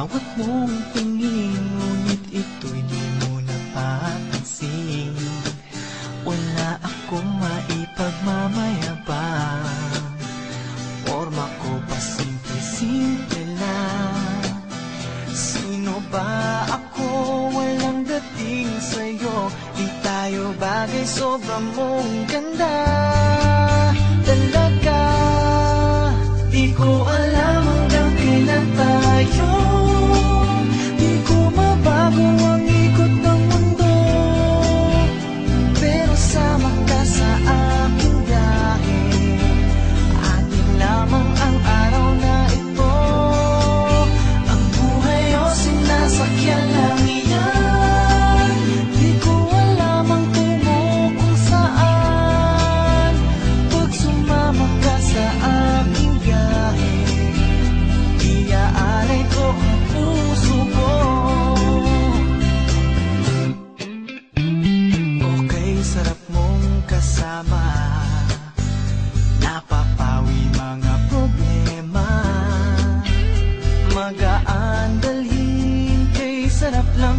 bawat mong tingin, ngunit ito'y di mo napapansin. Wala akong maipagmamayabang, forma ko pa simple-simple lang. Sino ba ako? Walang dating sa'yo, di tayo bagay, sobrang mong ganda. Talaga, di ko alam hanggang kailan tayo. Di ko mabago ang ikot ng mundo, pero sama ka sa aking biyahe. Atin lamang ang araw na ito. Ang buhay o sinasakyan lang iyan. Di ko alam ang tungo kung saan. Pag sumama ka sa aking biyahe, iaalay ko ang puso ko. Okay, sarap mong kasama, napapawi mga problema. Magaan dalhin, kay sarap lang